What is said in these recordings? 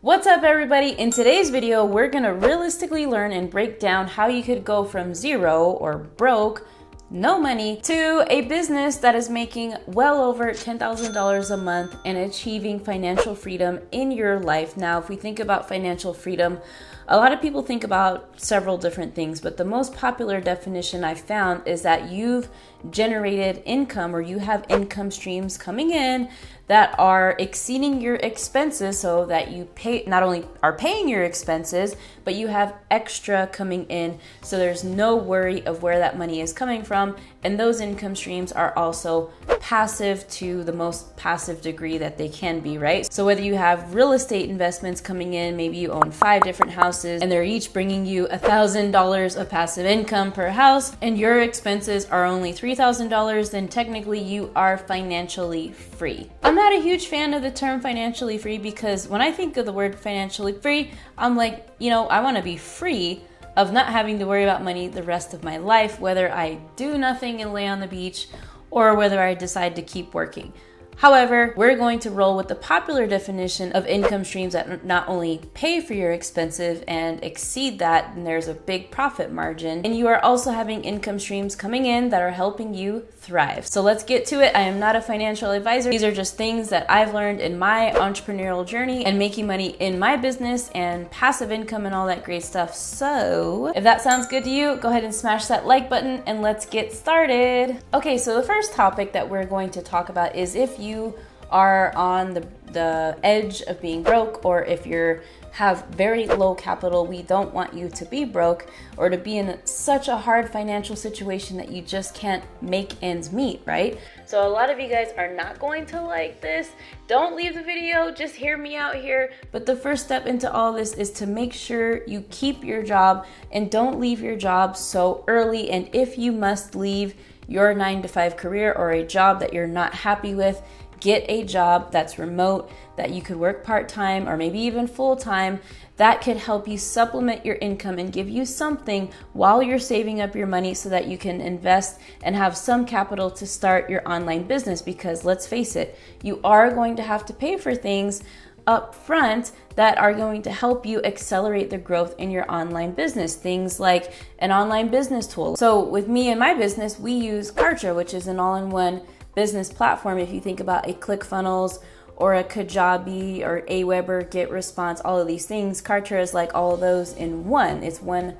What's up everybody? In today's video, we're gonna realistically learn and break down how you could go from zero or broke, no money, to a business that is making well over $10,000 a month and achieving financial freedom in your life. Now, if we think about financial freedom, a lot of people think about several different things, but the most popular definition I've found is that you've generated income or you have income streams coming in that are exceeding your expenses, so that you not only are paying your expenses, but you have extra coming in, so there's no worry of where that money is coming from. And those income streams are also passive to the most passive degree that they can be, right? So whether you have real estate investments coming in, maybe you own 5 different houses and they're each bringing you $1,000 of passive income per house, and your expenses are only $3,000, then technically you are financially free. I'm not a huge fan of the term financially free, because when I think of the word financially free, I'm like, I want to be free of not having to worry about money the rest of my life, whether I do nothing and lay on the beach or whether I decide to keep working. However, we're going to roll with the popular definition of income streams that not only pay for your expenses and exceed that, and there's a big profit margin, and you are also having income streams coming in that are helping you thrive. So let's get to it. I am not a financial advisor. These are just things that I've learned in my entrepreneurial journey and making money in my business and passive income and all that great stuff. So if that sounds good to you, go ahead and smash that like button and let's get started. Okay, so the first topic that we're going to talk about is if you are on the edge of being broke, or if you have very low capital. We don't want you to be broke or to be in such a hard financial situation that you just can't make ends meet, right? So a lot of you guys are not going to like this. Don't leave the video, just hear me out here. But the first step into all this is to make sure you keep your job and don't leave your job so early. And if you must leave your 9-to-5 career or a job that you're not happy with, get a job that's remote, that you could work part-time or maybe even full-time, that could help you supplement your income and give you something while you're saving up your money so that you can invest and have some capital to start your online business. Because let's face it, you are going to have to pay for things up front that are going to help you accelerate the growth in your online business. Things like an online business tool. So with me and my business, we use Kartra, which is an all-in-one business platform. If you think about a ClickFunnels or a Kajabi or Aweber, GetResponse, all of these things, Kartra is like all of those in one. It's one,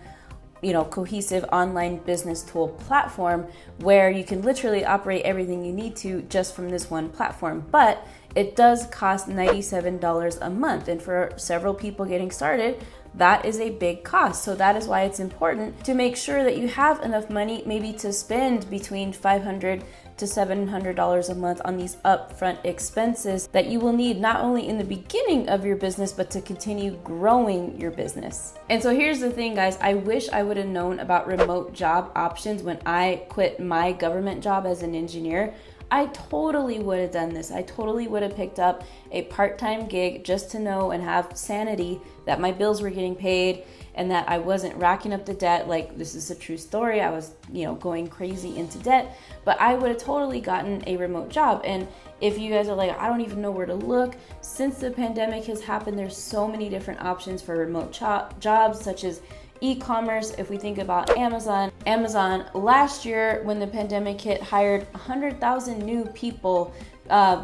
cohesive online business tool platform where you can literally operate everything you need to just from this one platform. But it does cost $97 a month. And for several people getting started, that is a big cost. So that is why it's important to make sure that you have enough money maybe to spend between $500 to $700 a month on these upfront expenses that you will need not only in the beginning of your business, but to continue growing your business. And so here's the thing, guys. I wish I would have known about remote job options when I quit my government job as an engineer. I totally would have done this. I totally would have picked up a part-time gig just to know and have sanity that my bills were getting paid and that I wasn't racking up the debt. Like, this is a true story. I was, going crazy into debt, but I would have totally gotten a remote job. And if you guys are like, I don't even know where to look, since the pandemic has happened, there's so many different options for remote jobs, such as e-commerce. If we think about Amazon last year when the pandemic hit hired 100,000 new people,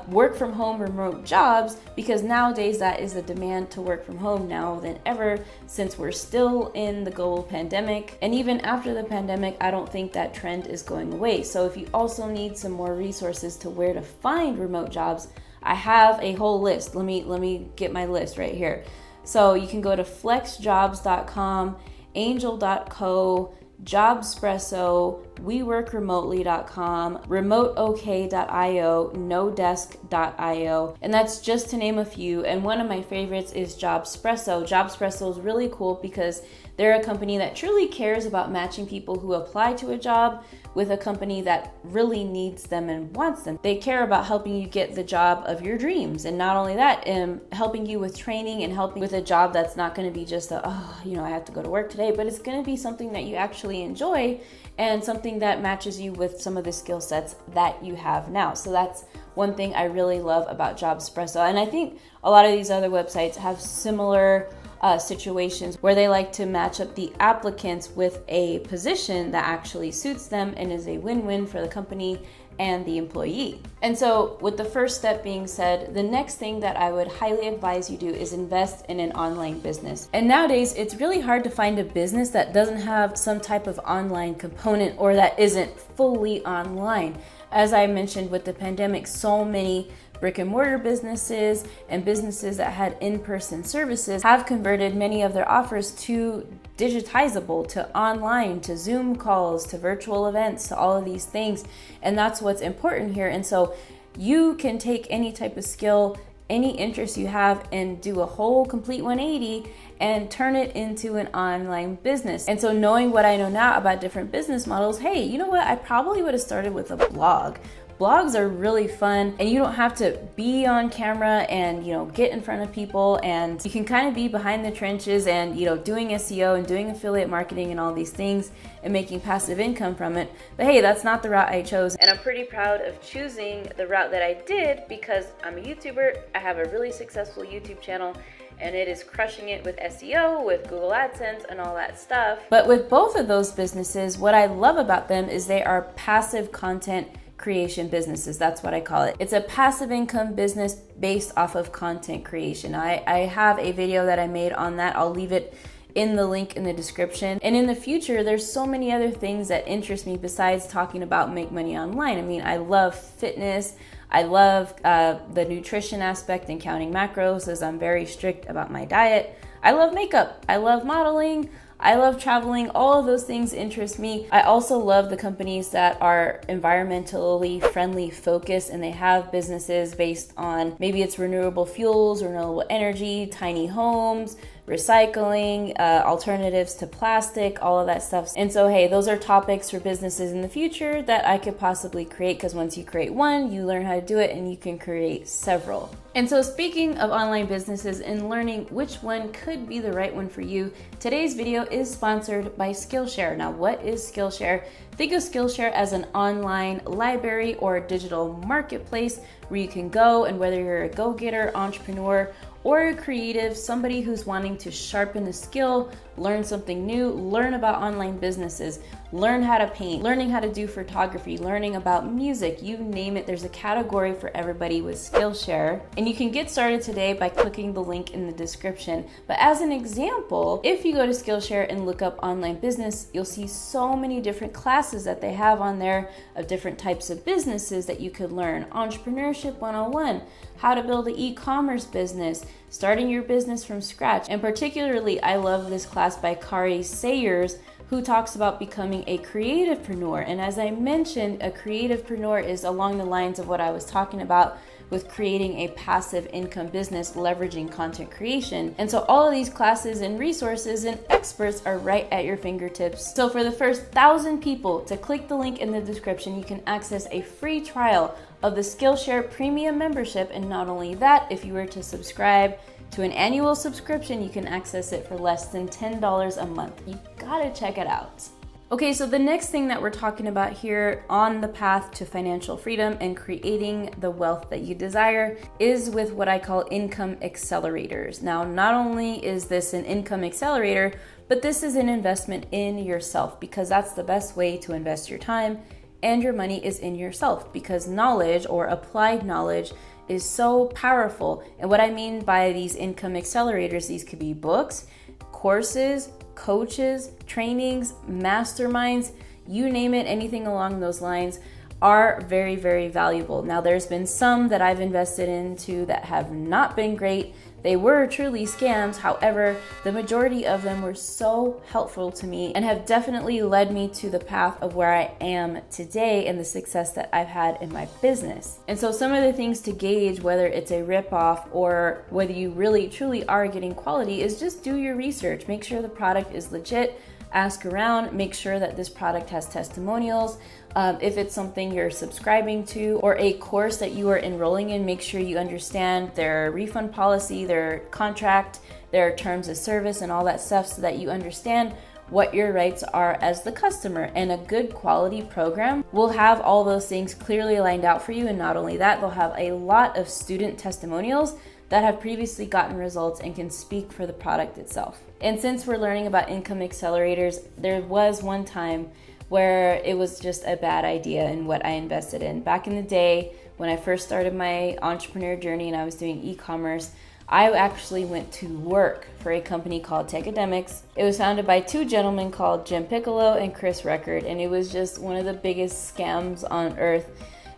work from home remote jobs, because nowadays that is the demand to work from home now than ever, since we're still in the global pandemic. And even after the pandemic, I don't think that trend is going away. So if you also need some more resources to where to find remote jobs, I have a whole list. Let me get my list right here. So you can go to flexjobs.com, angel.co, Jobspresso, WeWorkRemotely.com, RemoteOK.io, Nodesk.io, and that's just to name a few. And one of my favorites is Jobspresso. Jobspresso is really cool because they're a company that truly cares about matching people who apply to a job with a company that really needs them and wants them. They care about helping you get the job of your dreams. And not only that, helping you with training and helping with a job that's not going to be just I have to go to work today, but it's going to be something that you actually enjoy and something something that matches you with some of the skill sets that you have now. So that's one thing I really love about Jobspresso. And I think a lot of these other websites have similar situations where they like to match up the applicants with a position that actually suits them and is a win-win for the company and the employee. And so with the first step being said, the next thing that I would highly advise you do is invest in an online business. And nowadays, it's really hard to find a business that doesn't have some type of online component or that isn't fully online. As I mentioned with the pandemic, so many brick and mortar businesses and businesses that had in-person services have converted many of their offers to digitizable, to online, to Zoom calls, to virtual events, to all of these things. And that's what's important here. And so you can take any type of skill, any interest you have, and do a whole complete 180 and turn it into an online business. And so knowing what I know now about different business models, hey, you know what? I probably would have started with a blog. Blogs are really fun, and you don't have to be on camera and, get in front of people, and you can kind of be behind the trenches and, doing SEO and doing affiliate marketing and all these things and making passive income from it. But hey, that's not the route I chose. And I'm pretty proud of choosing the route that I did because I'm a YouTuber. I have a really successful YouTube channel, and it is crushing it with SEO, with Google AdSense, and all that stuff. But with both of those businesses, what I love about them is they are passive content creation businesses. That's what I call it. It's a passive income business based off of content creation. I have a video that I made on that. I'll leave it in the link in the description. And in the future, there's so many other things that interest me besides talking about make money online. I mean, I love fitness. I love the nutrition aspect and counting macros, as I'm very strict about my diet. I love makeup. I love modeling. I love traveling. All of those things interest me. I also love the companies that are environmentally friendly focused, and they have businesses based on maybe it's renewable fuels, renewable energy, tiny homes, recycling, alternatives to plastic, all of that stuff. And so, hey, those are topics for businesses in the future that I could possibly create, because once you create one, you learn how to do it and you can create several. And so speaking of online businesses and learning which one could be the right one for you, today's video is sponsored by Skillshare. Now, what is Skillshare? Think of Skillshare as an online library or digital marketplace where you can go, and whether you're a go-getter, entrepreneur, or a creative, somebody who's wanting to sharpen a skill, learn something new, learn about online businesses, learn how to paint, learning how to do photography, learning about music, you name it, there's a category for everybody with Skillshare. And you can get started today by clicking the link in the description. But as an example, if you go to Skillshare and look up online business, you'll see so many different classes that they have on there of different types of businesses that you could learn. Entrepreneurship 101, how to build an e-commerce business, starting your business from scratch. And particularly, I love this class by Kari Sayers, who talks about becoming a creativepreneur. And as I mentioned, a creativepreneur is along the lines of what I was talking about with creating a passive income business leveraging content creation. And so all of these classes and resources and experts are right at your fingertips. So for the first 1,000 people to click the link in the description, you can access a free trial of the Skillshare premium membership. And not only that, if you were to subscribe to an annual subscription, you can access it for less than $10 a month. You gotta check it out. Okay, so the next thing that we're talking about here on the path to financial freedom and creating the wealth that you desire is with what I call income accelerators. Now, not only is this an income accelerator, but this is an investment in yourself, because that's the best way to invest your time and your money is in yourself, because knowledge or applied knowledge is so powerful. And what I mean by these income accelerators, these could be books, courses, coaches, trainings, masterminds, you name it, anything along those lines are very, very valuable. Now, there's been some that I've invested into that have not been great. They were truly scams. However, the majority of them were so helpful to me and have definitely led me to the path of where I am today and the success that I've had in my business. And so some of the things to gauge whether it's a ripoff or whether you really truly are getting quality is just do your research. Make sure the product is legit. Ask around, make sure that this product has testimonials. If it's something you're subscribing to or a course that you are enrolling in, make sure you understand their refund policy, their contract, their terms of service and all that stuff, so that you understand what your rights are as the customer. And a good quality program will have all those things clearly lined out for you. And not only that, they'll have a lot of student testimonials that have previously gotten results and can speak for the product itself. And since we're learning about income accelerators, there was one time where it was just a bad idea in what I invested in. Back in the day, when I first started my entrepreneur journey and I was doing e-commerce, I actually went to work for a company called Techademics. It was founded by two gentlemen called Jim Piccolo and Chris Record, and it was just one of the biggest scams on earth.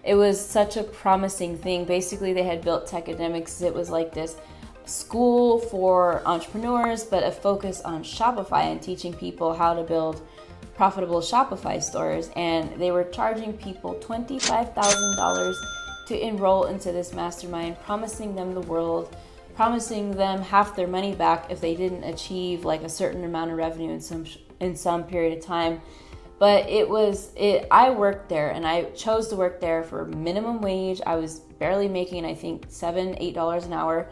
It was such a promising thing. Basically, they had built Techademics. It was like this school for entrepreneurs, but a focus on Shopify and teaching people how to build profitable Shopify stores. And they were charging people $25,000 to enroll into this mastermind, promising them the world, promising them half their money back if they didn't achieve like a certain amount of revenue in some period of time. But I worked there, and I chose to work there for minimum wage. I was barely making, I think, $7-8 an hour.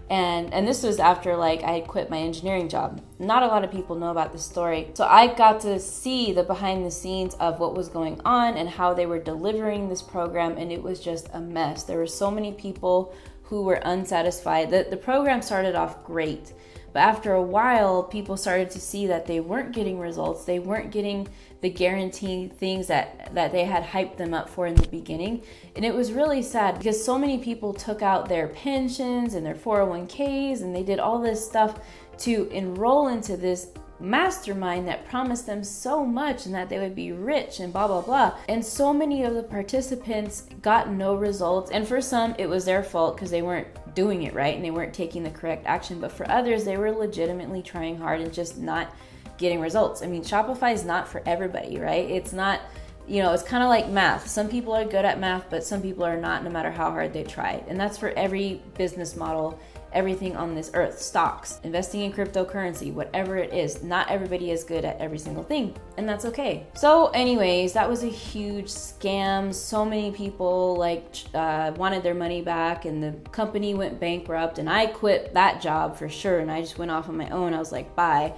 And this was after like I had quit my engineering job. Not a lot of people know about this story. So I got to see the behind the scenes of what was going on and how they were delivering this program, and it was just a mess. There were so many people who were unsatisfied. The program started off great, but after a while, people started to see that they weren't getting results. They weren't getting the guaranteed things that they had hyped them up for in the beginning. And it was really sad because so many people took out their pensions and their 401ks, and they did all this stuff to enroll into this mastermind that promised them so much and that they would be rich and blah, blah, blah. And so many of the participants got no results. And for some, it was their fault because they weren't doing it right and they weren't taking the correct action. But for others, they were legitimately trying hard and just not getting results. I mean, Shopify is not for everybody, right? It's not, it's kind of like math. Some people are good at math, but some people are not, no matter how hard they try. And that's for every business model, everything on this earth, stocks, investing in cryptocurrency, whatever it is. Not everybody is good at every single thing, and that's okay. So anyways, that was a huge scam. So many people wanted their money back, and the company went bankrupt, and I quit that job for sure, and I just went off on my own. I was like, bye.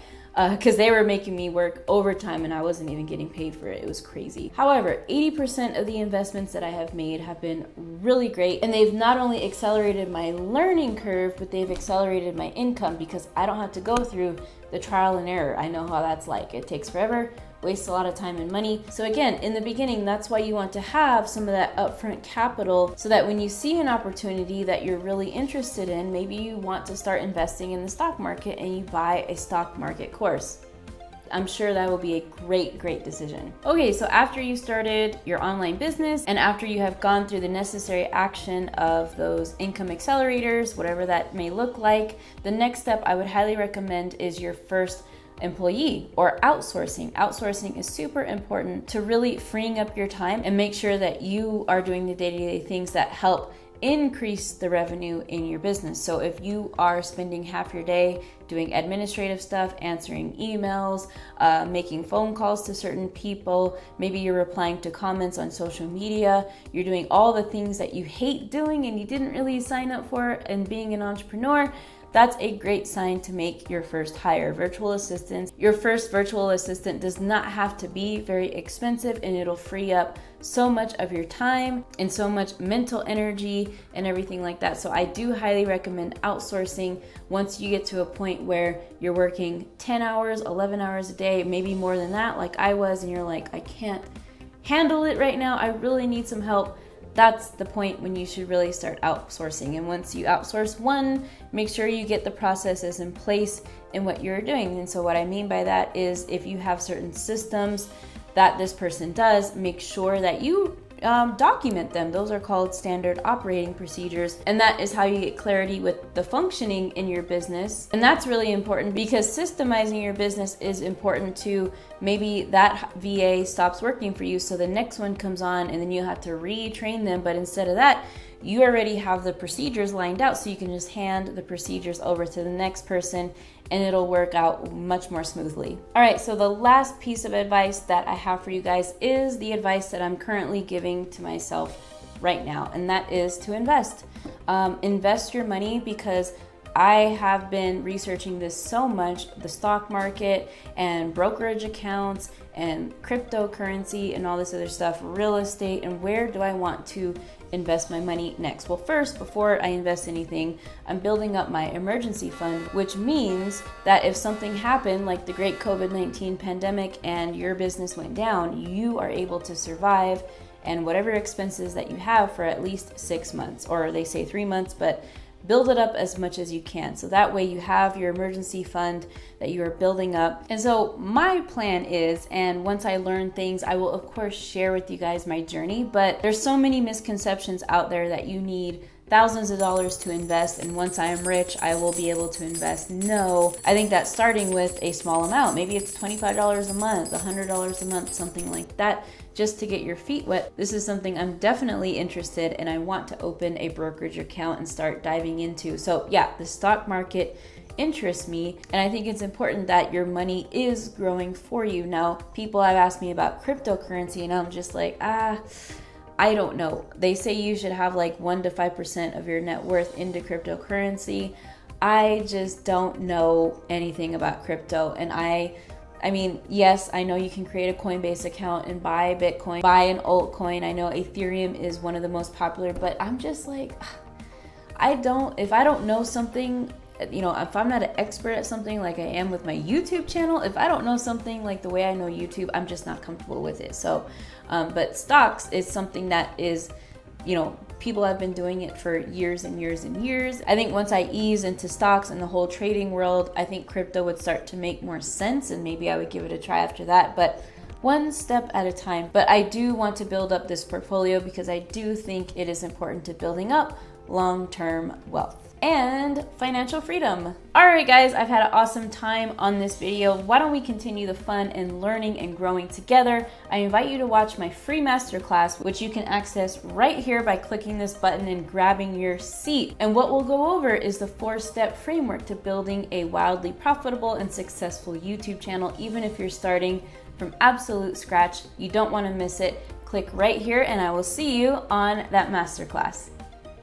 Because they were making me work overtime and I wasn't even getting paid for it. It was crazy. However, 80% of the investments that I have made have been really great, and they've not only accelerated my learning curve, but they've accelerated my income because I don't have to go through the trial and error. I know how that's like. It takes forever, wastes a lot of time and money. So again, in the beginning, that's why you want to have some of that upfront capital so that when you see an opportunity that you're really interested in, maybe you want to start investing in the stock market and you buy a stock market course. I'm sure that will be a great decision. Okay, so after you started your online business and after you have gone through the necessary action of those income accelerators, whatever that may look like, the next step I would highly recommend is your first employee or outsourcing. Outsourcing is super important to really freeing up your time and make sure that you are doing the day-to-day things that help increase the revenue in your business. So if you are spending half your day doing administrative stuff, answering emails, making phone calls to certain people, maybe you're replying to comments on social media, you're doing all the things that you hate doing and you didn't really sign up for, and being an entrepreneur, that's a great sign to make your first hire. Virtual assistants. Your first virtual assistant does not have to be very expensive, and it'll free up so much of your time and so much mental energy and everything like that. So I do highly recommend outsourcing once you get to a point where you're working 10 hours, 11 hours a day, maybe more than that, like I was, and you're like, I can't handle it right now. I really need some help. That's the point when you should really start outsourcing. And once you outsource one, make sure you get the processes in place in what you're doing. And so what I mean by that is if you have certain systems that this person does, make sure that you document them. Those are called standard operating procedures. And that is how you get clarity with the functioning in your business. And that's really important because systemizing your business is important to maybe that VA stops working for you. So the next one comes on and then you have to retrain them. But instead of that, you already have the procedures lined out. So you can just hand the procedures over to the next person and it'll work out much more smoothly. All right, so the last piece of advice that I have for you guys is the advice that I'm currently giving to myself right now, and that is to invest. Invest your money because I have been researching this so much, the stock market and brokerage accounts and cryptocurrency and all this other stuff, real estate, and where do I want to invest my money next? Well, first, before I invest anything, I'm building up my emergency fund, which means that if something happened like the great COVID-19 pandemic and your business went down, you are able to survive and whatever expenses that you have for at least 6 months, or they say 3 months, but build it up as much as you can. So that way you have your emergency fund that you are building up. And so my plan is, and once I learn things, I will of course share with you guys my journey, but there's so many misconceptions out there that you need thousands of dollars to invest, and once I am rich, I will be able to invest. No, I think that starting with a small amount, maybe it's $25 a month, $100 a month, something like that, just to get your feet wet. This is something I'm definitely interested in. I want to open a brokerage account and start diving into. So yeah, the stock market interests me, and I think it's important that your money is growing for you. Now, people have asked me about cryptocurrency, and I'm just like, I don't know. They say you should have like 1 to 5% of your net worth into cryptocurrency. I just don't know anything about crypto. And I mean, yes, I know you can create a Coinbase account and buy Bitcoin, buy an altcoin. I know Ethereum is one of the most popular, but I'm just like, if I don't know something, you know, if I'm not an expert at something like I am with my YouTube channel, if I don't know something like the way I know YouTube, I'm just not comfortable with it. So, but stocks is something that is, you know, people have been doing it for years and years and years. I think once I ease into stocks and the whole trading world, I think crypto would start to make more sense, and maybe I would give it a try after that. But one step at a time. But I do want to build up this portfolio because I do think it is important to building up long-term wealth and financial freedom. All right, guys, I've had an awesome time on this video. Why don't we continue the fun and learning and growing together? I invite you to watch my free masterclass, which you can access right here by clicking this button and grabbing your seat. And what we'll go over is the 4-step framework to building a wildly profitable and successful YouTube channel, even if you're starting from absolute scratch. You don't want to miss it. Click right here, and I will see you on that masterclass.